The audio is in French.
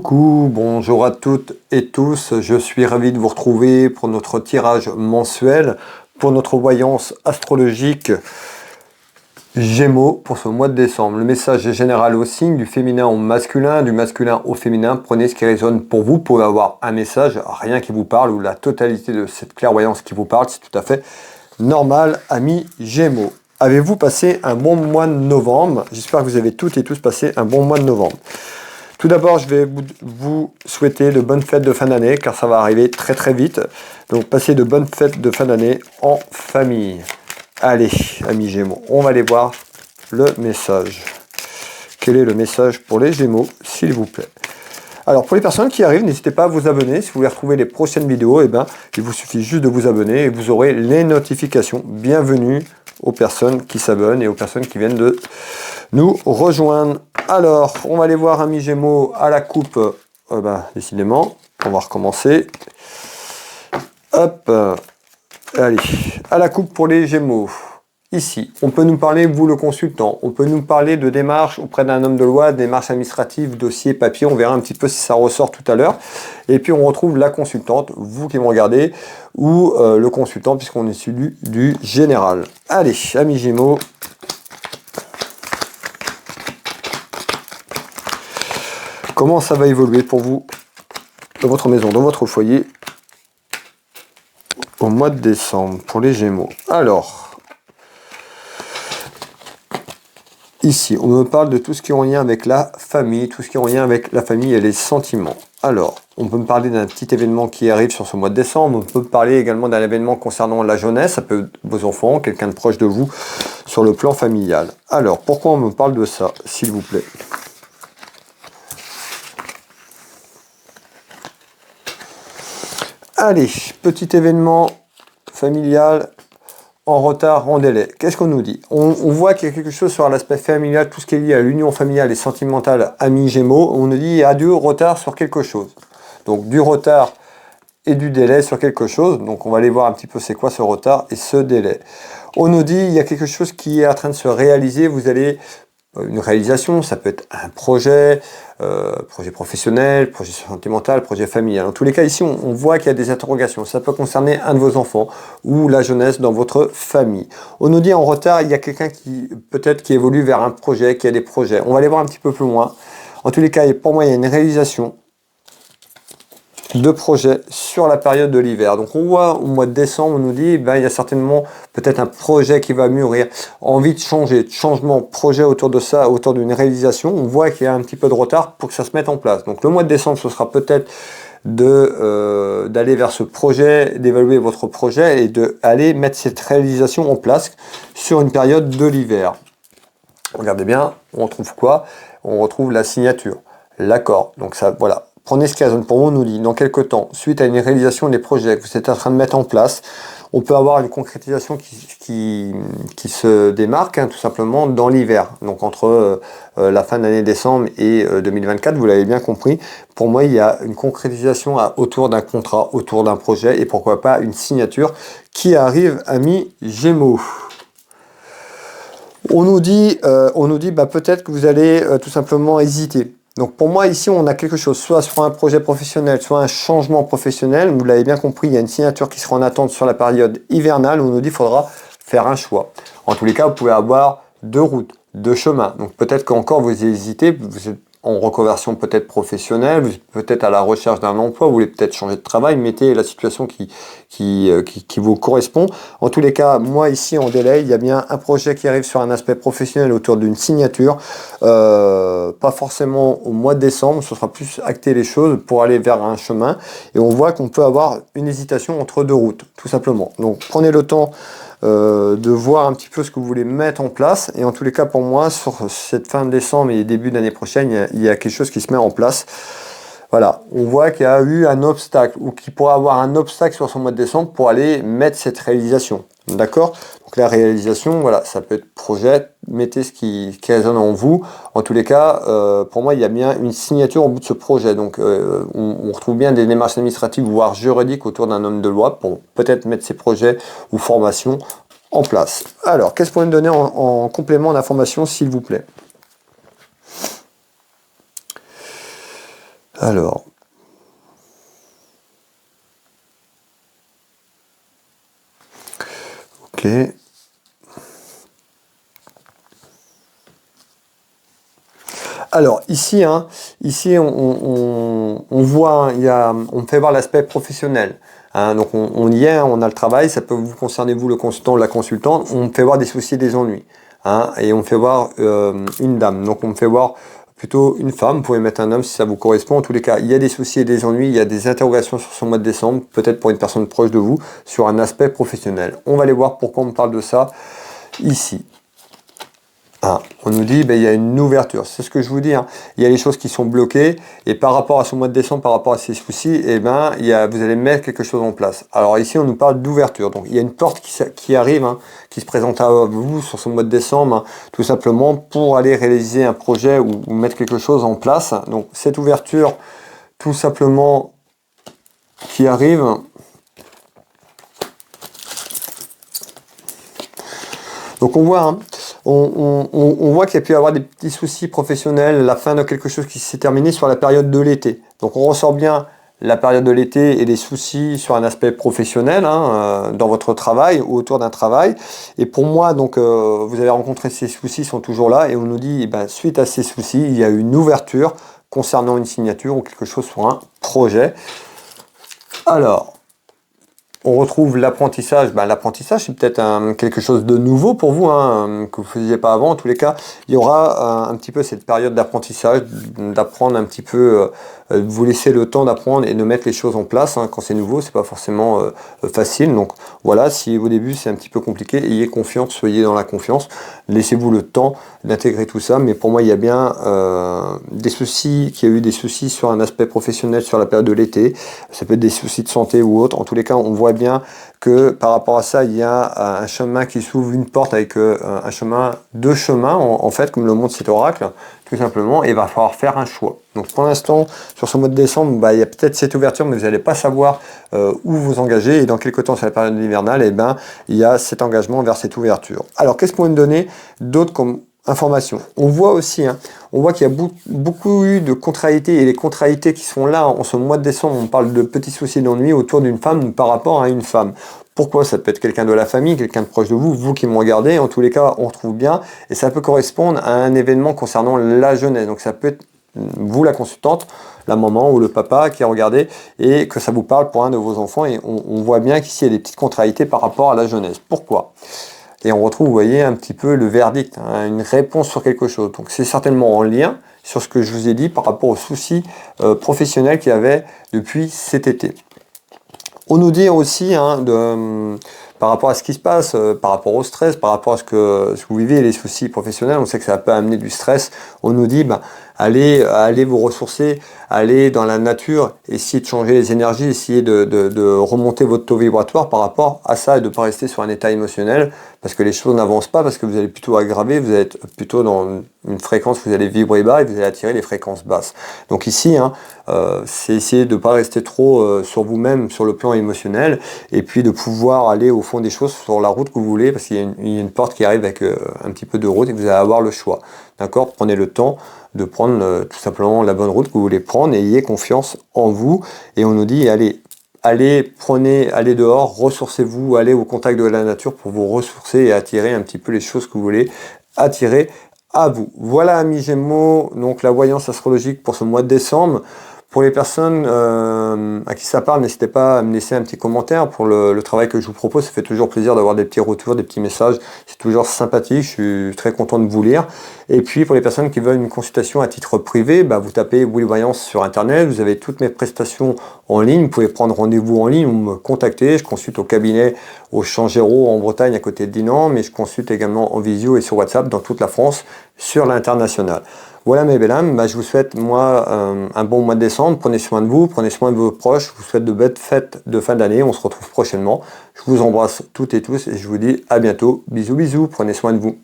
Coucou, bonjour à toutes et tous, je suis ravi de vous retrouver pour notre tirage mensuel, pour notre voyance astrologique Gémeaux pour ce mois de décembre. Le message est général au signe, du féminin au masculin, du masculin au féminin. Prenez ce qui résonne pour vous. Vous pouvez avoir un message, rien qui vous parle, ou la totalité de cette clairvoyance qui vous parle, c'est tout à fait normal, amis Gémeaux. Avez-vous passé un bon mois de novembre? J'espère que vous avez toutes et tous passé un bon mois de novembre. Tout d'abord, je vais vous souhaiter de bonnes fêtes de fin d'année, car ça va arriver très très vite. Donc, passez de bonnes fêtes de fin d'année en famille. Allez, amis Gémeaux, on va aller voir le message. Quel est le message pour les Gémeaux, s'il vous plaît? Alors, pour les personnes qui arrivent, n'hésitez pas à vous abonner. Si vous voulez retrouver les prochaines vidéos, il vous suffit juste de vous abonner et vous aurez les notifications. Bienvenue aux personnes qui s'abonnent et aux personnes qui viennent de nous rejoindre. Alors, on va aller voir, amis Gémeaux, à la coupe. Décidément, on va recommencer. Hop, allez, à la coupe pour les Gémeaux. Ici, on peut nous parler, vous le consultant, on peut nous parler de démarches auprès d'un homme de loi, démarches administratives, dossiers, papiers, on verra un petit peu si ça ressort tout à l'heure. Et puis on retrouve la consultante, vous qui me regardez, ou le consultant, puisqu'on est celui du général. Allez, amis Gémeaux. Comment ça va évoluer pour vous, dans votre maison, dans votre foyer, au mois de décembre, pour les Gémeaux? Alors, ici, on me parle de tout ce qui est en lien avec la famille, tout ce qui est en lien avec la famille et les sentiments. Alors, on peut me parler d'un petit événement qui arrive sur ce mois de décembre, on peut me parler également d'un événement concernant la jeunesse, ça peut être vos enfants, quelqu'un de proche de vous, sur le plan familial. Alors, pourquoi on me parle de ça, s'il vous plaît? Allez, petit événement familial en retard, en délai. Qu'est-ce qu'on nous dit? On voit qu'il y a quelque chose sur l'aspect familial, tout ce qui est lié à l'union familiale et sentimentale, amis Gémeaux. On nous dit adieu, retard sur quelque chose. Donc du retard et du délai sur quelque chose. Donc on va aller voir un petit peu c'est quoi ce retard et ce délai. On nous dit il y a quelque chose qui est en train de se réaliser. Vous allez... Une réalisation, ça peut être un projet, projet professionnel, projet sentimental, projet familial. En tous les cas, ici, on voit qu'il y a des interrogations. Ça peut concerner un de vos enfants ou la jeunesse dans votre famille. On nous dit en retard, il y a quelqu'un qui peut-être qui évolue vers un projet, qui a des projets. On va aller voir un petit peu plus loin. En tous les cas, pour moi, il y a une réalisation de projets sur la période de l'hiver. Donc on voit au mois de décembre, on nous dit il y a certainement peut-être un projet qui va mûrir, envie de changer, de changement, projet autour de ça, autour d'une réalisation. On voit qu'il y a un petit peu de retard pour que ça se mette en place. Donc le mois de décembre, ce sera peut-être d'aller vers ce projet, d'évaluer votre projet et d'aller mettre cette réalisation en place sur une période de l'hiver. Regardez bien, on retrouve quoi? On retrouve la signature, l'accord. Donc ça, voilà. Prenez ce qui résonne pour vous, on nous dit, dans quelques temps, suite à une réalisation des projets que vous êtes en train de mettre en place, on peut avoir une concrétisation qui se démarque, tout simplement, dans l'hiver. Donc entre la fin de l'année décembre et 2024, vous l'avez bien compris, pour moi, il y a une concrétisation autour d'un contrat, autour d'un projet, et pourquoi pas une signature qui arrive, amis Gémeaux. On nous dit peut-être que vous allez tout simplement hésiter. Donc pour moi ici on a quelque chose, soit sur un projet professionnel, soit un changement professionnel. Vous l'avez bien compris, il y a une signature qui sera en attente sur la période hivernale où on nous dit qu'il faudra faire un choix. En tous les cas, vous pouvez avoir deux routes, deux chemins. Donc peut-être qu'encore vous hésitez, vous êtes en reconversion peut-être professionnelle, vous êtes peut-être à la recherche d'un emploi, vous voulez peut-être changer de travail, mettez la situation qui vous correspond. En tous les cas, moi ici en délai, il y a bien un projet qui arrive sur un aspect professionnel autour d'une signature, pas forcément au mois de décembre, ce sera plus acter les choses pour aller vers un chemin, et on voit qu'on peut avoir une hésitation entre deux routes, tout simplement. Donc prenez le temps de voir un petit peu ce que vous voulez mettre en place, et en tous les cas pour moi sur cette fin de décembre et début d'année prochaine il y a quelque chose qui se met en place. Voilà, on voit qu'il y a eu un obstacle ou qu'il pourrait avoir un obstacle sur son mois de décembre pour aller mettre cette réalisation, d'accord? Donc la réalisation, voilà, ça peut être projet, mettez ce qui résonne en vous. En tous les cas, pour moi, il y a bien une signature au bout de ce projet. Donc on retrouve bien des démarches administratives, voire juridiques autour d'un homme de loi pour peut-être mettre ces projets ou formations en place. Alors, qu'est-ce que vous pouvez me donner en complément d'information, s'il vous plaît? Alors, ok. Alors ici, on voit, on fait voir l'aspect professionnel. Donc on y est, on a le travail, ça peut vous concerner vous, le consultant ou la consultante. On fait voir des soucis et des ennuis. Et on fait voir une dame. Donc on fait voir plutôt une femme. Vous pouvez mettre un homme si ça vous correspond. En tous les cas, il y a des soucis et des ennuis, il y a des interrogations sur son mois de décembre, peut-être pour une personne proche de vous, sur un aspect professionnel. On va aller voir pourquoi on parle de ça ici. On nous dit, il y a une ouverture. C'est ce que je vous dis. Il y a les choses qui sont bloquées. Et par rapport à ce mois de décembre, par rapport à ces soucis, vous allez mettre quelque chose en place. Alors ici, on nous parle d'ouverture. Donc il y a une porte qui arrive, qui se présente à vous sur ce mois de décembre, tout simplement pour aller réaliser un projet ou mettre quelque chose en place. Donc cette ouverture, tout simplement, qui arrive. Donc on voit... On voit qu'il y a pu y avoir des petits soucis professionnels, la fin de quelque chose qui s'est terminé sur la période de l'été. Donc on ressort bien la période de l'été et les soucis sur un aspect professionnel dans votre travail ou autour d'un travail. Et pour moi, donc vous avez rencontré ces soucis, sont toujours là et on nous dit, suite à ces soucis, il y a une ouverture concernant une signature ou quelque chose sur un projet. Alors, on retrouve l'apprentissage. L'apprentissage, c'est peut-être quelque chose de nouveau pour vous, que vous ne faisiez pas avant. En tous les cas, il y aura un petit peu cette période d'apprentissage, d'apprendre un petit peu, vous laisser le temps d'apprendre et de mettre les choses en place. Quand c'est nouveau, c'est pas forcément facile. Donc voilà, si au début c'est un petit peu compliqué, ayez confiance, soyez dans la confiance. Laissez-vous le temps d'intégrer tout ça. Mais pour moi, il y a bien des soucis, qu'il y a eu des soucis sur un aspect professionnel sur la période de l'été. Ça peut être des soucis de santé ou autre. En tous les cas, on voit bien que par rapport à ça, il y a un chemin qui s'ouvre, une porte avec un chemin, deux chemins en fait, comme le montre cet oracle, tout simplement, et il va falloir faire un choix. Donc pour l'instant, sur ce mois de décembre, il y a peut-être cette ouverture, mais vous n'allez pas savoir où vous engager, et dans quelques temps, sur la période hivernale, il y a cet engagement vers cette ouverture. Alors qu'est-ce qu'on va nous donner d'autres comme information? On voit aussi, on voit qu'il y a beaucoup eu de contrariétés, et les contrariétés qui sont là en ce mois de décembre, on parle de petits soucis d'ennui autour d'une femme ou par rapport à une femme. Pourquoi? Ça peut être quelqu'un de la famille, quelqu'un de proche de vous, vous qui me regardez, en tous les cas on retrouve bien, et ça peut correspondre à un événement concernant la jeunesse. Donc ça peut être vous la consultante, la maman ou le papa qui a regardé et que ça vous parle pour un de vos enfants, et on voit bien qu'ici il y a des petites contrariétés par rapport à la jeunesse. Pourquoi? Et on retrouve, vous voyez, un petit peu le verdict, une réponse sur quelque chose. Donc c'est certainement en lien sur ce que je vous ai dit par rapport aux soucis professionnels qu'il y avait depuis cet été. On nous dit aussi par rapport à ce qui se passe, par rapport au stress, par rapport à ce que vous vivez, les soucis professionnels, on sait que ça peut amener du stress. On nous dit, allez vous ressourcer, allez dans la nature, essayez de changer les énergies, essayez de remonter votre taux vibratoire par rapport à ça et de ne pas rester sur un état émotionnel, parce que les choses n'avancent pas, parce que vous allez plutôt aggraver, vous êtes plutôt dans une fréquence, vous allez vibrer bas et vous allez attirer les fréquences basses. Donc ici, c'est essayer de ne pas rester trop sur vous-même, sur le plan émotionnel, et puis de pouvoir aller au fond des choses sur la route que vous voulez, parce qu'il y a une porte qui arrive avec un petit peu de route et vous allez avoir le choix. D'accord? Prenez le temps de prendre tout simplement la bonne route que vous voulez prendre et ayez confiance en vous. Et on nous dit, allez dehors, ressourcez-vous, allez au contact de la nature pour vous ressourcer et attirer un petit peu les choses que vous voulez attirer à vous. Voilà, amis Gémeaux, donc la voyance astrologique pour ce mois de décembre. Pour les personnes à qui ça parle, n'hésitez pas à me laisser un petit commentaire pour le travail que je vous propose. Ça fait toujours plaisir d'avoir des petits retours, des petits messages. C'est toujours sympathique, je suis très content de vous lire. Et puis pour les personnes qui veulent une consultation à titre privé, vous tapez Willy Voyance sur internet, vous avez toutes mes prestations en ligne, vous pouvez prendre rendez-vous en ligne ou me contacter. Je consulte au cabinet au Champ Géraud en Bretagne à côté de Dinan, mais je consulte également en visio et sur WhatsApp dans toute la France, sur l'international. Voilà mes belles âmes, je vous souhaite un bon mois de décembre, prenez soin de vous, prenez soin de vos proches, je vous souhaite de belles fêtes de fin d'année, on se retrouve prochainement. Je vous embrasse toutes et tous et je vous dis à bientôt, bisous bisous, prenez soin de vous.